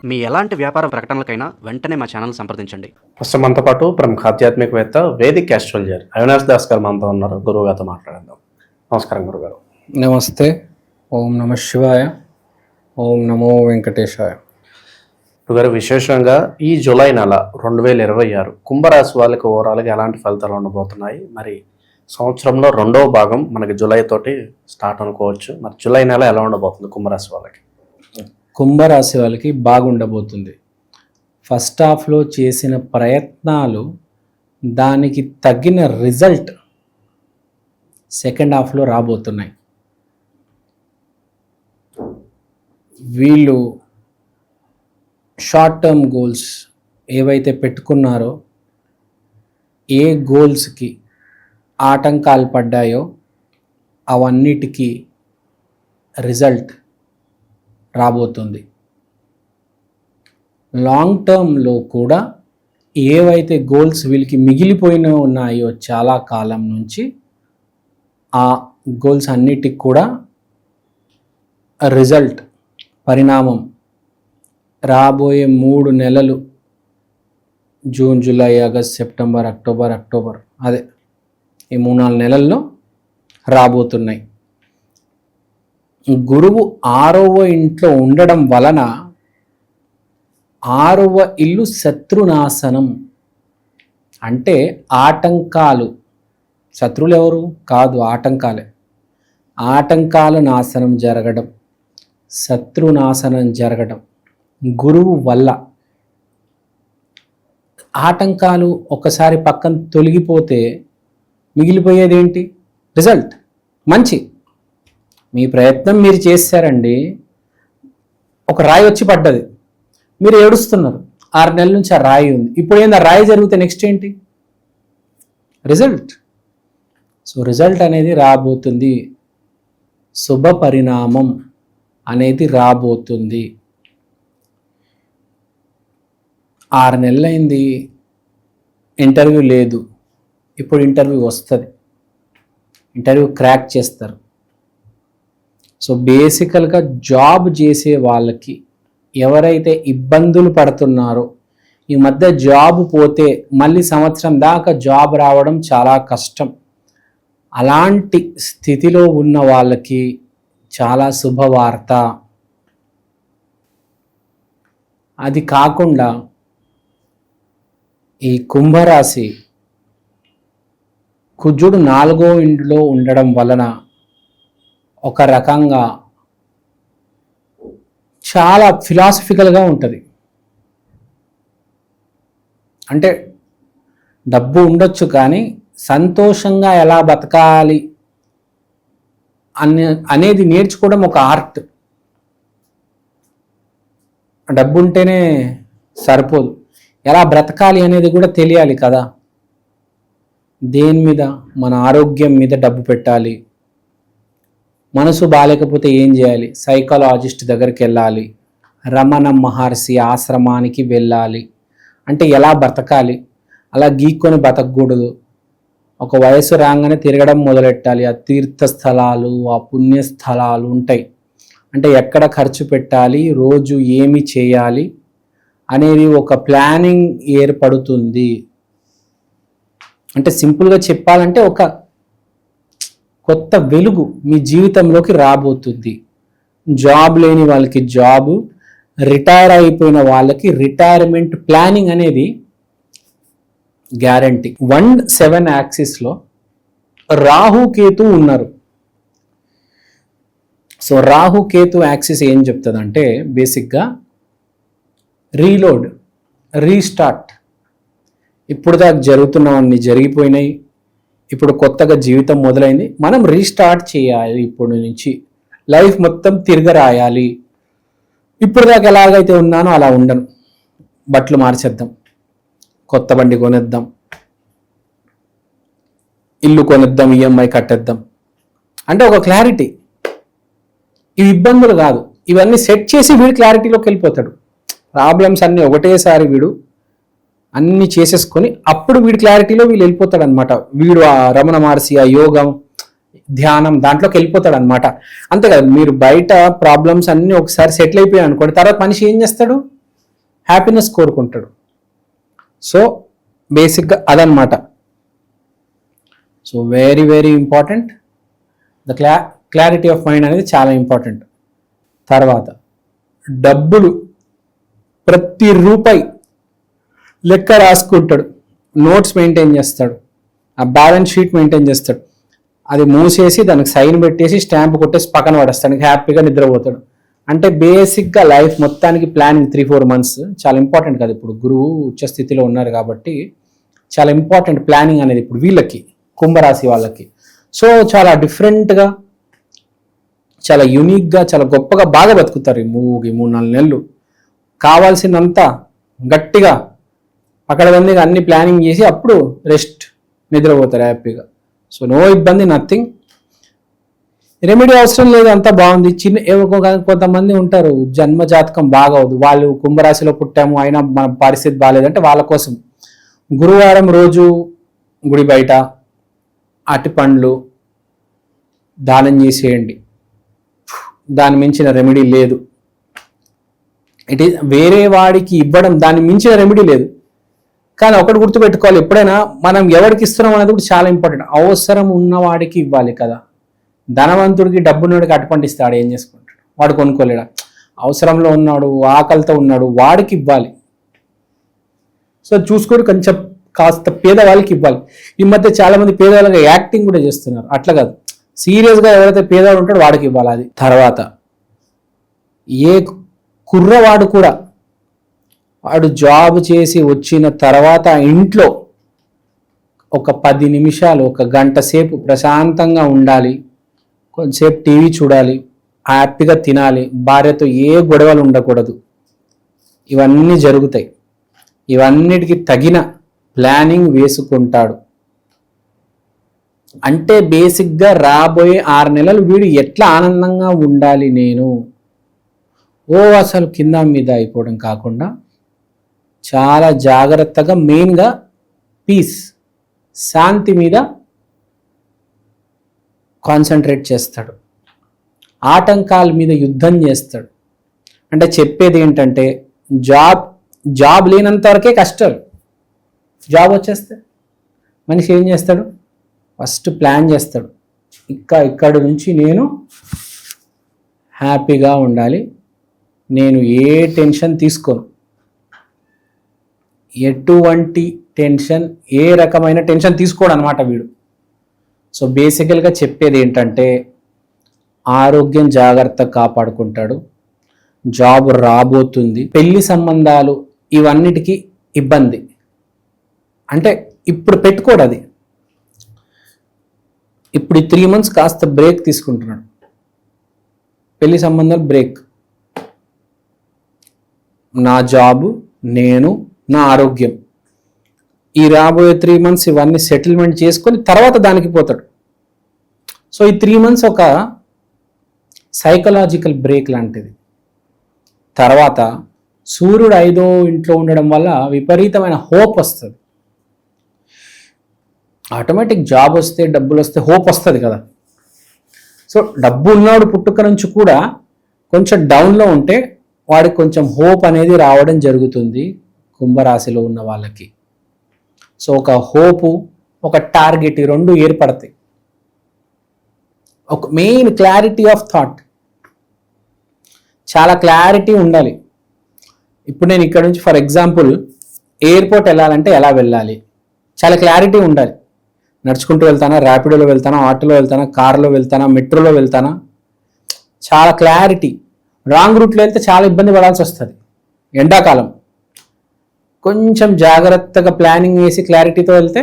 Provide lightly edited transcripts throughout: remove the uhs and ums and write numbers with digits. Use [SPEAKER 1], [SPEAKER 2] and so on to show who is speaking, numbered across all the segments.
[SPEAKER 1] మీ ఎలాంటి వ్యాపార ప్రకటనలకైనా వెంటనే మా ఛానల్ సంప్రదించండి.
[SPEAKER 2] ప్రస్తుతం మనతో పాటు ప్రముఖ ఆధ్యాత్మికవేత్త వేదిక్ ఆస్ట్రాలజర్ అవినాష్ దాస్ గారు మనతో ఉన్నారు. గురువు గారితో మాట్లాడదాం. నమస్కారం గురుగారు.
[SPEAKER 3] నమస్తే. ఓం నమ శివాయ. ఓం నమో వెంకటేశాయ.
[SPEAKER 2] గురుగారు, విశేషంగా ఈ జూలై నెల 2026 కుంభరాశి వాళ్ళకి ఓవరాల్గా ఎలాంటి ఫలితాలు ఉండబోతున్నాయి? మరి సంవత్సరంలో రెండవ భాగం మనకి జూలై తోటి స్టార్ట్ అనుకోవచ్చు. మరి జూలై నెల ఎలా ఉండబోతుంది కుంభరాశి వాళ్ళకి?
[SPEAKER 3] కుంభరాశి వాళ్ళకి బాగుండబోతుంది. ఫస్ట్ హాఫ్లో చేసిన ప్రయత్నాలు దానికి తగిన రిజల్ట్ సెకండ్ హాఫ్లో రాబోతున్నాయి. వీళ్ళు షార్ట్ టర్మ్ గోల్స్ ఏవైతే పెట్టుకున్నారో, ఏ గోల్స్కి ఆటంకాలు పడ్డాయో అవన్నిటికీ రిజల్ట్ రాబోతుంది. లాంగ్ టర్మ్లో కూడా ఏవైతే గోల్స్ వీళ్ళకి మిగిలిపోయిన ఉన్నాయో చాలా కాలం నుంచి, ఆ గోల్స్ అన్నిటికి కూడా రిజల్ట్ పరిణామం రాబోయే 3 నెలలు, June, July, August, September, October అదే ఈ 3-4 నెలల్లో రాబోతున్నాయి. గురువు 6వ ఇంట్లో ఉండడం వలన 6వ ఇల్లు శత్రునాశనం. అంటే ఆటంకాలు, శత్రువులు ఎవరు కాదు, ఆటంకాలే. ఆటంకాల నాశనం జరగడం, శత్రునాశనం జరగడం గురువు వల్ల. ఆటంకాలు ఒకసారి పక్కన తొలగిపోతే మిగిలిపోయేది ఏంటి? రిజల్ట్. మంచి మీ ప్రయత్నం మీరు చేశారండి, ఒక రాయి వచ్చి పడ్డది, మీరు ఏడుస్తున్నారు. 6 నెలల నుంచి ఆ రాయి ఉంది. ఇప్పుడు ఏంది, ఆ రాయి జరిగితే నెక్స్ట్ ఏంటి? రిజల్ట్. సో రిజల్ట్ అనేది రాబోతుంది, శుభ పరిణామం అనేది రాబోతుంది. 6 నెలలైంది, ఇంటర్వ్యూ లేదు. ఇప్పుడు ఇంటర్వ్యూ వస్తుంది, ఇంటర్వ్యూ క్రాక్ చేస్తారు. సో బేసికల్గా జాబ్ చేసే వాళ్ళకి, ఎవరైతే ఇబ్బందులు పడుతున్నారో, ఈ మధ్య జాబ్ పోతే మళ్ళీ సంవత్సరం దాకా జాబ్ రావడం చాలా కష్టం, అలాంటి స్థితిలో ఉన్న వాళ్ళకి చాలా శుభవార్త. అది కాకుండా ఈ కుంభరాశి కుజుడు 4వ ఇంట్లో ఉండడం వలన ఒక రకంగా చాలా ఫిలాసఫికల్గా ఉంటుంది. అంటే డబ్బు ఉండొచ్చు కానీ సంతోషంగా ఎలా బతకాలి అనేది నేర్చుకోవడం ఒక ఆర్ట్. డబ్బు ఉంటేనే సరిపోదు, ఎలా బ్రతకాలి అనేది కూడా తెలియాలి కదా. దేని మీద? మన ఆరోగ్యం మీద డబ్బు పెట్టాలి. మనసు బాగాలేకపోతే ఏం చేయాలి? సైకాలజిస్ట్ దగ్గరికి వెళ్ళాలి, రమణ మహర్షి ఆశ్రమానికి వెళ్ళాలి. అంటే ఎలా బ్రతకాలి, అలా గీక్కొని బతకూడదు. ఒక వయసు రాగానే తిరగడం మొదలెట్టాలి. ఆ తీర్థస్థలాలు, ఆ పుణ్యస్థలాలు ఉంటాయి. అంటే ఎక్కడ ఖర్చు పెట్టాలి, రోజు ఏమి చేయాలి అనేది ఒక ప్లానింగ్ ఏర్పడుతుంది. అంటే సింపుల్గా చెప్పాలంటే ఒక కొత్త వెలుగు మీ జీవితంలోకి రాబోతుంది. జాబ్ లేని వాళ్ళకి జాబు, రిటైర్ అయిపోయిన వాళ్ళకి రిటైర్మెంట్ ప్లానింగ్ అనేది గ్యారంటీ. 1-7 యాక్సిస్లో రాహు కేతు ఉన్నారు. సో రాహు కేతు యాక్సిస్ ఏం చెప్తుందంటే, బేసిక్గా రీలోడ్, రీస్టార్ట్. ఇప్పుడు దాకా జరుగుతున్నవన్నీ జరిగిపోయినాయి, ఇప్పుడు కొత్తగా జీవితం మొదలైంది, మనం రీస్టార్ట్ చేయాలి. ఇప్పుడు నుంచి లైఫ్ మొత్తం తిరగరాయాలి. ఇప్పుడు దాకా ఎలాగైతే ఉన్నానో అలా ఉండను, బట్టలు మార్చేద్దాం, కొత్త బండి కొనేద్దాం, ఇల్లు కొనేద్దాం, ఈఎంఐ కట్టేద్దాం. అంటే ఒక క్లారిటీ. ఇవి ఇబ్బందులు కాదు, ఇవన్నీ సెట్ చేసి వీడు క్లారిటీలోకి వెళ్ళిపోతాడు. ప్రాబ్లమ్స్ అన్నీ ఒకటేసారి వీడు అన్నీ చేసేసుకొని అప్పుడు వీడి క్లారిటీలో వీళ్ళు వెళ్ళిపోతాడు అనమాట. వీడు ఆ రమణ మహర్షి, ఆ యోగం, ధ్యానం దాంట్లోకి వెళ్ళిపోతాడు అనమాట. అంతే కదా, మీరు బయట ప్రాబ్లమ్స్ అన్నీ ఒకసారి సెటిల్ అయిపోయాయి అనుకోండి, తర్వాత మనిషి ఏం చేస్తాడు? హ్యాపీనెస్ కోరుకుంటాడు. సో బేసిక్గా అదనమాట. So very very important. The clarity of mind అనేది చాలా ఇంపార్టెంట్. తర్వాత డబ్బులు ప్రతి రూపాయి లెక్క రాసుకుంటాడు, నోట్స్ మెయింటైన్ చేస్తాడు, ఆ బ్యాలెన్స్ షీట్ మెయింటైన్ చేస్తాడు. అది మూసేసి దానికి సైన్ పెట్టేసి స్టాంప్ కొట్టేసి పక్కన పడేస్తాడు, హ్యాపీగా నిద్రపోతాడు. అంటే బేసిక్గా లైఫ్ మొత్తానికి ప్లానింగ్ 3-4 months చాలా ఇంపార్టెంట్ కదా. ఇప్పుడు గురువు ఉచ్చ స్థితిలో ఉన్నారు కాబట్టి చాలా ఇంపార్టెంట్ ప్లానింగ్ అనేది ఇప్పుడు వీళ్ళకి, కుంభరాశి వాళ్ళకి. సో చాలా డిఫరెంట్గా, చాలా యూనిక్గా, చాలా గొప్పగా బాగా బతుకుతారు ఈ 3-4 నెలలు. కావాల్సినంత గట్టిగా పకడబందీగా అన్ని ప్లానింగ్ చేసి అప్పుడు రెస్ట్, నిద్రపోతారు హ్యాపీగా. సో నో ఇబ్బంది, నథింగ్. రెమెడీ అవసరం లేదు, అంతా బాగుంది. కొంతమంది ఉంటారు జన్మ జాతకం బాగవదు, వాళ్ళు కుంభరాశిలో పుట్టాము అయినా మన పరిస్థితి బాగాలేదంటే వాళ్ళ కోసం గురువారం రోజు గుడి బయట అరటి పండ్లు దానం చేసేయండి. దాని మించిన రెమెడీ లేదు. ఇట్ ఈస్ వేరే వాడికి ఇవ్వడం, దాన్ని మించిన రెమెడీ లేదు. కానీ ఒకటి గుర్తుపెట్టుకోవాలి, ఎప్పుడైనా మనం ఎవరికి ఇస్తున్నాం అనేది కూడా చాలా ఇంపార్టెంట్. అవసరం ఉన్నవాడికి ఇవ్వాలి కదా. ధనవంతుడికి డబ్బున్నవాడికి అరటిపండు ఇస్తాడు, ఏం చేసుకుంటాడు? వాడు కొనుక్కోలేడా? అవసరంలో ఉన్నాడు, ఆకలితో ఉన్నాడు, వాడికి ఇవ్వాలి. సో చూసుకొని కొంచెం కాస్త పేదవాళ్ళకి ఇవ్వాలి. ఈ మధ్య చాలా మంది పేదవాళ్ళకి యాక్టింగ్ కూడా చేస్తున్నారు, అట్లా కాదు, సీరియస్గా ఎవరైతే పేదవాడు ఉంటాడో వాడికి ఇవ్వాలి. అది తర్వాత ఏ కుర్రవాడు కూడా వాడు జాబ్ చేసి వచ్చిన తర్వాత ఇంట్లో ఒక 10 నిమిషాలు, 1 గంట సేపు ప్రశాంతంగా ఉండాలి, కొంతసేపు టీవీ చూడాలి, హ్యాపీగా తినాలి, భార్యతో ఏ గొడవలు ఉండకూడదు. ఇవన్నీ జరుగుతాయి. ఇవన్నిటికీ తగిన ప్లానింగ్ వేసుకుంటాడు. అంటే బేసిక్గా రాబోయే 6 నెలలు వీడు ఎట్లా ఆనందంగా ఉండాలి, నేను అసలు కింద మీద అయిపోవడం కాకుండా చాలా జాగ్రత్తగా, మెయిన్గా పీస్, శాంతి మీద కాన్సన్ట్రేట్ చేస్తాడు. ఆటంకాల మీద యుద్ధం చేస్తాడు. అంటే చెప్పేది ఏంటంటే జాబ్ లేనంత వరకే కష్టాలు. జాబ్ వచ్చేస్తే మనిషి ఏం చేస్తాడు? ఫస్ట్ ప్లాన్ చేస్తాడు. ఇక్కడి నుంచి నేను హ్యాపీగా ఉండాలి, నేను ఏ టెన్షన్ తీసుకోను, ఎటువంటి టెన్షన్, ఏ రకమైన టెన్షన్ తీసుకోడు అనమాట వీడు. సో బేసికల్గా చెప్పేది ఏంటంటే ఆరోగ్యం జాగ్రత్తగా కాపాడుకుంటాడు, జాబ్ రాబోతుంది, పెళ్లి సంబంధాలు ఇవన్నిటికీ ఇబ్బంది అంటే ఇప్పుడు పెట్టుకోడు. అది ఇప్పుడు 3 months కాస్త బ్రేక్ తీసుకుంటున్నాడు, పెళ్లి సంబంధాలు బ్రేక్. నా జాబు, నేను, నా ఆరోగ్యం, ఈ రాబోయే 3 months ఇవన్నీ సెటిల్మెంట్ చేసుకొని తర్వాత దానికి పోతాడు. సో ఈ 3 months ఒక సైకలాజికల్ బ్రేక్ లాంటిది. తర్వాత సూర్యుడు 5వ ఇంట్లో ఉండడం వల్ల విపరీతమైన హోప్ వస్తుంది. ఆటోమేటిక్ జాబ్ వస్తే, డబ్బులు వస్తే హోప్ వస్తుంది కదా. సో డబ్బు ఉన్నాడు పుట్టుక నుంచి కూడా కొంచెం డౌన్లో ఉంటే వాడికి కొంచెం హోప్ అనేది రావడం జరుగుతుంది కుంభరాశిలో ఉన్న వాళ్ళకి. సో ఒక హోపు, ఒక టార్గెట్, ఈ 2 ఏర్పడతాయి. ఒక మెయిన్ క్లారిటీ ఆఫ్ థాట్, చాలా క్లారిటీ ఉండాలి. ఇప్పుడు నేను ఇక్కడ నుంచి ఫర్ ఎగ్జాంపుల్ ఎయిర్పోర్ట్ వెళ్ళాలంటే ఎలా వెళ్ళాలి, చాలా క్లారిటీ ఉండాలి. నడుచుకుంటూ వెళ్తానా, ర్యాపిడోలో వెళ్తానా, ఆటోలో వెళ్తానా, కార్లో వెళ్తానా, మెట్రోలో వెళ్తానా, చాలా క్లారిటీ. రాంగ్ రూట్లో వెళ్తే చాలా ఇబ్బంది పడాల్సి వస్తుంది. ఎండాకాలం కొంచెం జాగ్రత్తగా ప్లానింగ్ వేసి క్లారిటీతో వెళ్తే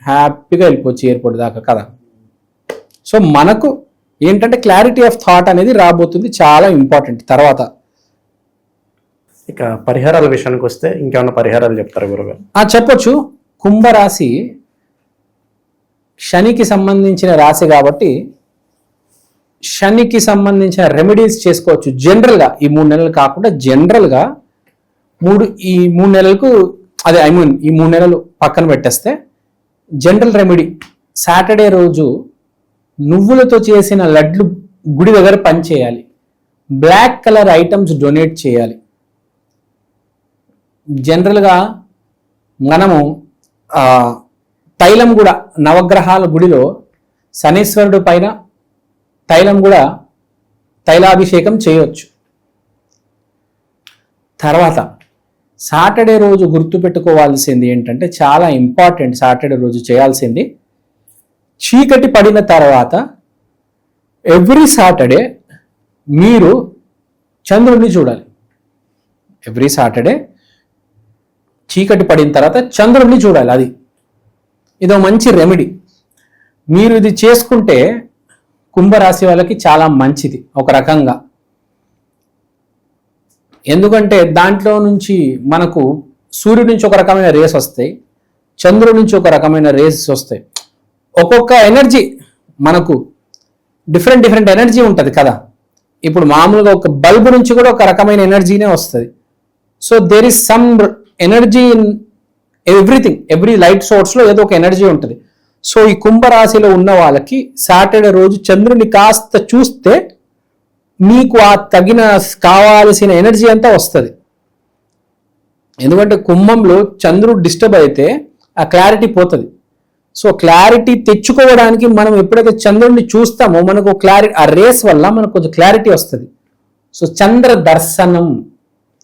[SPEAKER 3] హ్యాపీగా వెళ్ళిపోవచ్చు ఎయిర్పోర్ట్ దాకా కదా. సో మనకు ఏంటంటే క్లారిటీ ఆఫ్ థాట్ అనేది రాబోతుంది, చాలా ఇంపార్టెంట్. తర్వాత
[SPEAKER 2] ఇక పరిహారాల విషయానికి వస్తే ఇంకేమైనా పరిహారాలు చెప్తారు గురుగారు?
[SPEAKER 3] చెప్పొచ్చు. కుంభరాశి శనికి సంబంధించిన రాశి కాబట్టి శనికి సంబంధించిన రెమెడీస్ చేసుకోవచ్చు జనరల్గా. ఈ 3 నెలలు కాకుండా జనరల్గా ఈ 3 నెలలకు అదే ఈ 3 నెలలు పక్కన పెట్టేస్తే జనరల్ రెమెడీ, సాటర్డే రోజు నువ్వులతో చేసిన లడ్లు గుడి దగ్గర పనిచేయాలి, బ్లాక్ కలర్ ఐటమ్స్ డొనేట్ చేయాలి. జనరల్గా మనము తైలం కూడా నవగ్రహాల గుడిలో శనీశ్వరుడు పైన తైలం కూడా తైలాభిషేకం చేయవచ్చు. తర్వాత సాటర్డే రోజు గుర్తుపెట్టుకోవాల్సింది ఏంటంటే, చాలా ఇంపార్టెంట్ సాటర్డే రోజు చేయాల్సింది, చీకటి పడిన తర్వాత ఎవ్రీ సాటర్డే మీరు చంద్రుడిని చూడాలి. ఎవ్రీ సాటర్డే చీకటి పడిన తర్వాత చంద్రుడిని చూడాలి. ఇదో మంచి రెమెడీ. మీరు ఇది చేసుకుంటే కుంభరాశి వాళ్ళకి చాలా మంచిది ఒక రకంగా. ఎందుకంటే దాంట్లో నుంచి మనకు సూర్యుడి నుంచి ఒక రకమైన రేస్ వస్తాయి, చంద్రుడి నుంచి ఒక రకమైన రేస్ వస్తాయి. ఒక్కొక్క ఎనర్జీ మనకు డిఫరెంట్ ఎనర్జీ ఉంటుంది కదా. ఇప్పుడు మామూలుగా ఒక బల్బు నుంచి కూడా ఒక రకమైన ఎనర్జీనే వస్తుంది. So there is some energy in everything, every light సోర్స్లో ఏదో ఒక ఎనర్జీ ఉంటుంది. సో ఈ కుంభరాశిలో ఉన్న వాళ్ళకి సాటర్డే రోజు చంద్రుని కాస్త చూస్తే మీకు ఆ తగిన కావాల్సిన ఎనర్జీ అంతా వస్తుంది. ఎందుకంటే కుంభంలో చంద్రుడు డిస్టర్బ్ అయితే ఆ క్లారిటీ పోతుంది. సో క్లారిటీ తెచ్చుకోవడానికి మనం ఎప్పుడైతే చంద్రుడిని చూస్తామో మనకు క్లారిటీ, ఆ రేస్ వల్ల మనకు కొంచెం క్లారిటీ వస్తుంది. సో చంద్ర దర్శనం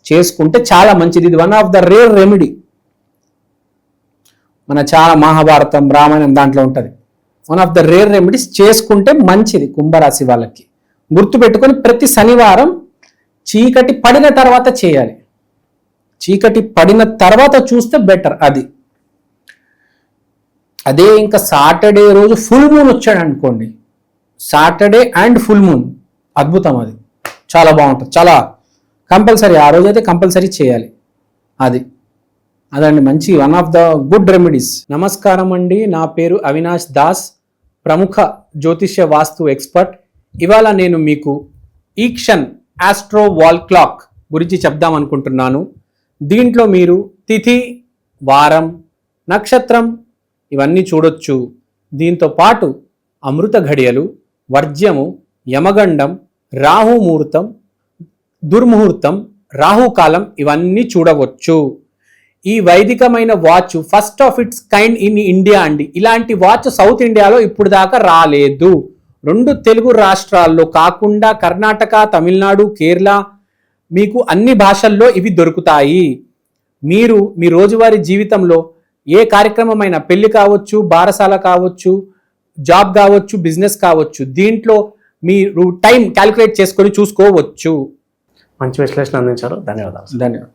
[SPEAKER 3] చేసుకుంటే చాలా మంచిది. ఇది one of the rare remedy. మన చాలా మహాభారతం, రామాయణం దాంట్లో ఉంటుంది. One of the rare remedies చేసుకుంటే మంచిది కుంభరాశి వాళ్ళకి. గుర్తుపెట్టుకొని ప్రతి శనివారం చీకటి పడిన తర్వాత చేయాలి. చీకటి పడిన తర్వాత చూస్తే బెటర్. అదే ఇంకా సాటర్డే రోజు ఫుల్ మూన్ వచ్చాడు అనుకోండి, సాటర్డే అండ్ ఫుల్ మూన్ అద్భుతం. అది చాలా బాగుంటుంది. చాలా కంపల్సరీ ఆ రోజు అయితే కంపల్సరీ చేయాలి. అదండి మంచి one of the good remedies. నమస్కారం అండి, నా పేరు అవినాష్ దాస్, ప్రముఖ జ్యోతిష్య వాస్తు ఎక్స్పర్ట్. ఇవాళ నేను మీకు ఈక్షన్ ఆస్ట్రో వాల్ క్లాక్ గురించి చెప్దాం అనుకుంటున్నాను. దీంట్లో మీరు తిథి, వారం, నక్షత్రం ఇవన్నీ చూడొచ్చు. దీంతో పాటు అమృత ఘడియలు, వర్జ్యము, యమగండం, రాహుముహూర్తం, దుర్ముహూర్తం, రాహుకాలం ఇవన్నీ చూడవచ్చు. ఈ వైదికమైన watch first of its kind in India అండి. ఇలాంటి వాచ్ సౌత్ ఇండియాలో ఇప్పుడు దాకా రాలేదు. 2 తెలుగు రాష్ట్రాల్లో కాకుండా కర్ణాటక, తమిళనాడు, కేరళ, మీకు అన్ని భాషల్లో ఇవి దొరుకుతాయి. మీరు మీ రోజువారీ జీవితంలో ఏ కార్యక్రమమైనా, పెళ్లి కావచ్చు, బారసాల కావచ్చు, జాబ్ కావచ్చు, బిజినెస్ కావచ్చు, దీంట్లో మీరు టైం క్యాలిక్యులేట్ చేసుకొని చూసుకోవచ్చు.
[SPEAKER 2] మంచి విశ్లేషణ అందించారు. ధన్యవాదాలు.